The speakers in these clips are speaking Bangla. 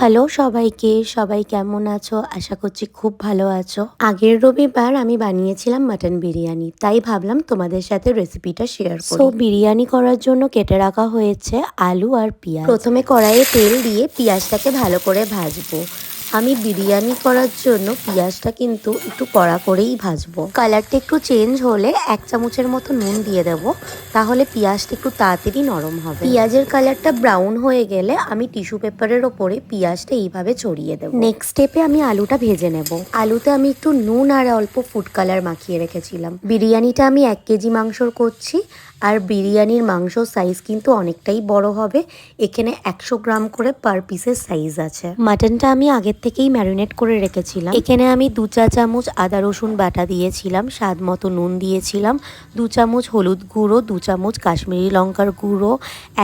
হ্যালো সবাইকে, সবাই কেমন আছো? আশা করছি খুব ভালো আছো। আগের রবিবার আমি বানিয়েছিলাম মাটন বিরিয়ানি, তাই ভাবলাম তোমাদের সাথে রেসিপিটা শেয়ার করি। বিরিয়ানি করার জন্য কেটে রাখা হয়েছে আলু আর পেঁয়াজ। প্রথমে কড়াইয়ে তেল দিয়ে পেঁয়াজটাকে ভালো করে ভাজবো। আমি বিরিয়ানি করার জন্য পেঁয়াজটা কিন্তু একটু কড়া করেই ভাজবো। কালারটা একটু চেঞ্জ হলে 1 চামচের মতো নুন দিয়ে দেবো, তাহলে পেঁয়াজটা একটু তাড়াতাড়ি নরম হবে। পেঁয়াজের কালারটা ব্রাউন হয়ে গেলে আমি টিস্যু পেপারের ওপরে পেঁয়াজটা এইভাবে ছড়িয়ে দেবো। নেক্সট স্টেপে আমি আলুটা ভেজে নেব। আলুতে আমি একটু নুন আর অল্প ফুড কালার মাখিয়ে রেখেছিলাম। বিরিয়ানিটা আমি 1 কেজি মাংসর করছি, আর বিরিয়ানির মাংস সাইজ কিন্তু অনেকটাই বড় হবে। এখানে 100 গ্রাম করে পার পিসের সাইজ আছে। মাটনটা আমি আগের থেকেই ম্যারিনেট করে রেখেছিলাম। এখানে আমি 2 চা চামচ আদা রসুন বাটা দিয়েছিলাম, স্বাদ মতো নুন দিয়েছিলাম, 2 চামচ হলুদ গুঁড়ো, 2 চামচ কাশ্মীরি লঙ্কার গুঁড়ো,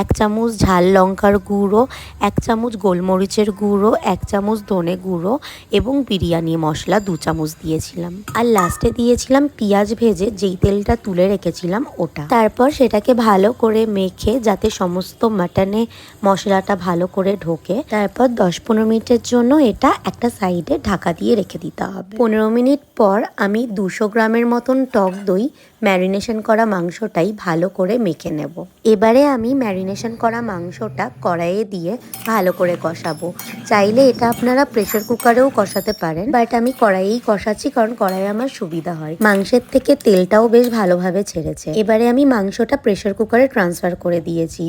1 চামচ ঝাল লঙ্কার গুঁড়ো, 1 চামচ গোলমরিচের গুঁড়ো, 1 চামচ ধনে গুঁড়ো এবং বিরিয়ানি মশলা 2 চামচ দিয়েছিলাম। আর লাস্টে দিয়েছিলাম পেঁয়াজ ভেজে যেই তেলটা তুলে রেখেছিলাম ওটা। তারপর সেটাকে ভালো করে মেখে যাতে সমস্ত মাটনে মশলাটা ভালো করে ঢোকে, তারপর 10-15 মিনিটের জন্য এটা একটা সাইডে ঢাকা দিয়ে রেখে দিতে হবে। 15 মিনিট পর আমি 200 গ্রামের মতন টক দই ম্যারিনেশন করা মাংসটাই ভালো করে মেখে নেব। এবারে আমি ম্যারিনেশন করা মাংসটা কড়াইয়ে দিয়ে ভালো করে কষাবো। চাইলে এটা আপনারা প্রেসার কুকারেও কষাতে পারেন, বাট আমি কড়াইয়েই কষাচ্ছি কারণ কড়াইয়ে আমার সুবিধা হয়। মাংসের থেকে তেলটাও বেশ ভালোভাবে ছেড়েছে। এবারে আমি মাংসটা প্রেসার কুকারে ট্রান্সফার করে দিয়েছি,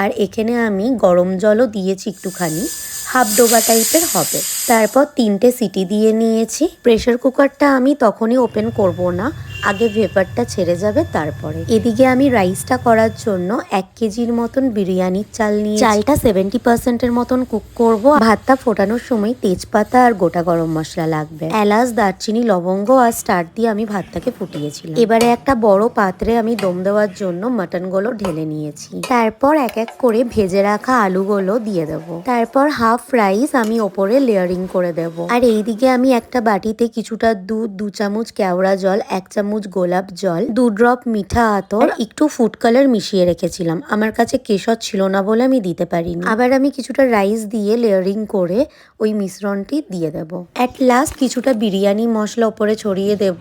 আর এখানে আমি গরম জলও দিয়েছি একটুখানি, হাফ ডোবা টাইপের হবে। তারপর 3টে সিটি দিয়ে নিয়েছি। প্রেসার কুকারটা আমি তখনই ওপেন করব না, আগে ভেপারটা ছেড়ে যাবে তারপরে। এদিকে আমি রাইসটা করার জন্য 1 কেজির মতন বিরিয়ানির চাল নিয়ে চালটা 70% মতন কুক করব। ভাতটা ফোটানোর সময় তেজপাতা আর গোটা গরম মশলা লাগবে। এলাচ, দারচিনি, লবঙ্গ আর স্টার দিয়ে আমি ভাতটাকে ফুটিয়েছিলাম। এবারে একটা বড় পাত্রে আমি দম দেওয়ার জন্য মাটনগুলো ঢেলে নিয়েছি। তারপর এক এক করে ভেজে রাখা আলুগুলো দিয়ে দেবো। তারপর হাফ রাইস আমি ওপরে লেয়ারিং করে দেব। আর এইদিকে আমি একটা বাটিতে কিছুটা দুধ, 2 চামচ কেওড়া জল, 1 চামচ গোলাপ জল, 2 ড্রপ মিঠা আতর, একটু ফুড কালার মিশিয়ে রেখেছিলাম। আমার কাছে কেশর ছিল না বলে আমি দিতে পারিনি। আবার আমি কিছুটা রাইস দিয়ে লেয়ারিং করে ওই মিশ্রণটি দিয়ে দেব। অ্যাট লাস্ট কিছুটা বিরিয়ানি মশলা ওপরে ছড়িয়ে দেব।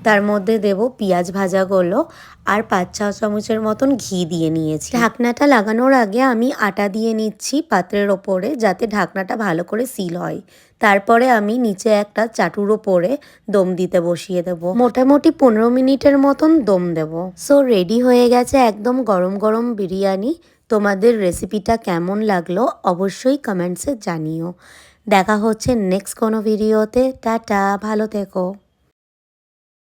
তার মধ্যে দেব পেঁয়াজ ভাজাগুলো আর 5-6 চামচের মতন ঘি দিয়ে নিয়েছি। ঢাকনাটা লাগানোর আগে আমি আটা দিয়ে নিচ্ছি পাত্রের ওপরে, যাতে ঢাকনাটা ভালো করে সিল হয়। তারপরে আমি নিচে একটা চাটুর ওপরে দম দিতে বসিয়ে দেব। মোটামুটি 15 মিনিটের মতন দম দেব। সো রেডি হয়ে গেছে একদম গরম গরম বিরিয়ানি। তোমাদের রেসিপিটা কেমন লাগলো অবশ্যই কমেন্টসে জানিও। দেখা হচ্ছে নেক্সট কোনো ভিডিওতে। টাটা, ভালো থেকো।